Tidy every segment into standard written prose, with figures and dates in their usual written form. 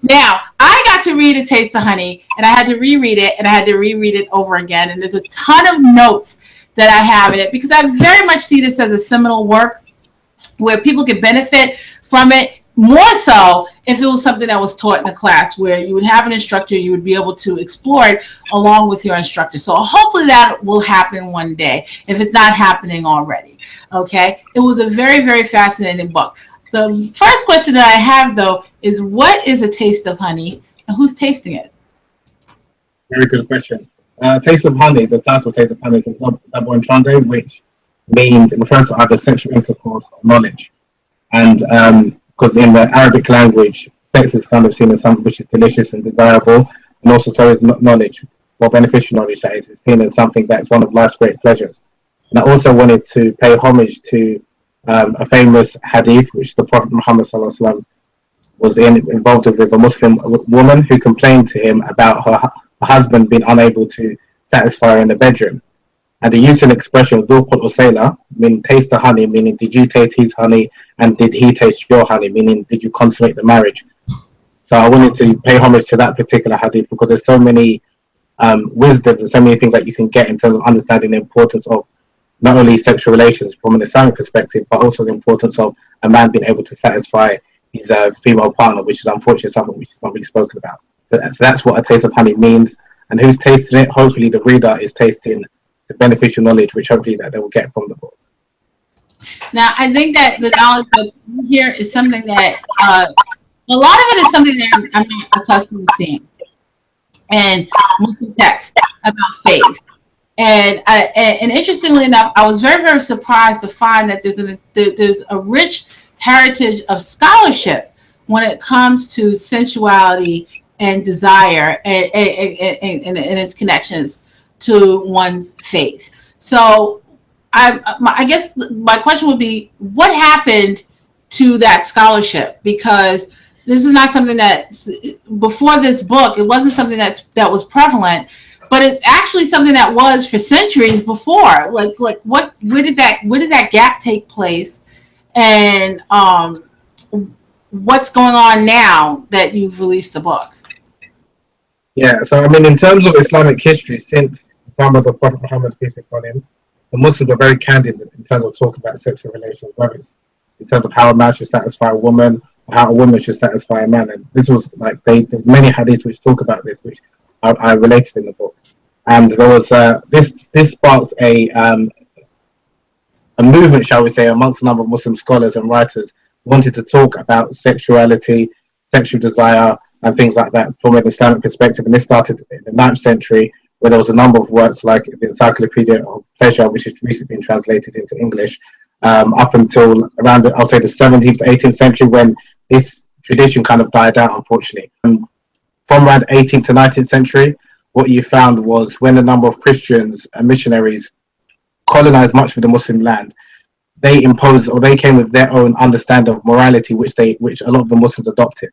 Now, I got to read A Taste of Honey, and I had to reread it, and I had to reread it over again. And there's a ton of notes that I have in it because I very much see this as a seminal work where people could benefit from it, more so if it was something that was taught in a class where you would have an instructor, you would be able to explore it along with your instructor. So hopefully that will happen one day if it's not happening already. Okay, it was a very, very fascinating book. The first question that I have, though, is what is A Taste of Honey and who's tasting it? Very good question. Taste of Honey, the title Taste of Honey is a double entendre, which means it refers to either sexual intercourse or knowledge. And because in the Arabic language, sex is kind of seen as something which is delicious and desirable, and also so is knowledge, or beneficial knowledge, that is seen as something that's one of life's great pleasures. And I also wanted to pay homage to a famous hadith, which the Prophet Muhammad ﷺ was involved with a Muslim woman who complained to him about her husband being unable to satisfy her in the bedroom. And the use of an expression of Dhuqul Usayla, meaning taste the honey, meaning did you taste his honey and did he taste your honey, meaning did you consummate the marriage. So I wanted to pay homage to that particular hadith because there's so many wisdom and so many things that you can get in terms of understanding the importance of not only sexual relations from an Islamic perspective, but also the importance of a man being able to satisfy his female partner, which is unfortunately something which is not really spoken about. So that's what A Taste of Honey means. And who's tasting it? Hopefully the reader is tasting the beneficial knowledge, which hopefully that they will get from the book. Now, I think that the knowledge that's here is something that a lot of it is something that I'm not accustomed to seeing in Muslim texts about faith. And interestingly enough, I was very, very surprised to find that there's a rich heritage of scholarship when it comes to sensuality and desire and its connections to one's faith. So I guess my question would be, what happened to that scholarship? Because this is not something that, before this book, it wasn't something that was prevalent. But it's actually something that was for centuries before. Like where did that gap take place, and what's going on now that you've released the book? Yeah, so I mean, in terms of Islamic history, since the time of the Prophet Muhammad, peace be upon him, the Muslims are very candid in terms of talking about sexual relations, whether it's in terms of how a man should satisfy a woman, or how a woman should satisfy a man. And this was like there's many hadiths which talk about this, which I related in the book. And there was this sparked a movement, shall we say, amongst a number of Muslim scholars and writers who wanted to talk about sexuality, sexual desire, and things like that from an Islamic perspective. And this started in the 9th century, where there was a number of works like the Encyclopedia of Pleasure, which has recently been translated into English, up until around, I'll say, the 17th to 18th century, when this tradition kind of died out, unfortunately. From around 18th to 19th century, what you found was when a number of Christians and missionaries colonized much of the Muslim land, they imposed, or they came with their own understanding of morality, which a lot of the Muslims adopted.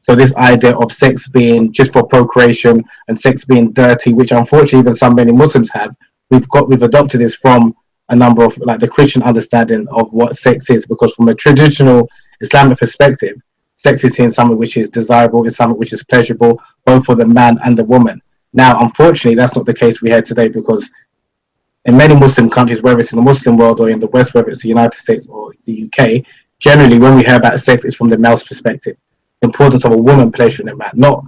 So this idea of sex being just for procreation and sex being dirty, which unfortunately even many Muslims have, we've adopted this from a number of like the Christian understanding of what sex is, because from a traditional Islamic perspective, sex is seen something which is desirable, is something which is pleasurable, both for the man and the woman. Now, unfortunately, that's not the case we have today, because in many Muslim countries, whether it's in the Muslim world or in the West, whether it's the United States or the UK, generally when we hear about sex, it's from the male's perspective. The importance of a woman pleasuring a man, not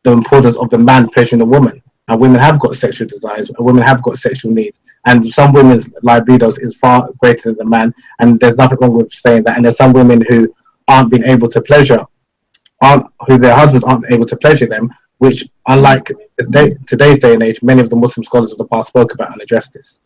the importance of the man pleasuring a woman. And women have got sexual desires, women have got sexual needs. And some women's libidos is far greater than the man. And there's nothing wrong with saying that. And there's some women who aren't being able to who their husbands aren't able to pleasure them, which, unlike today's day and age, many of the Muslim scholars of the past spoke about and addressed this.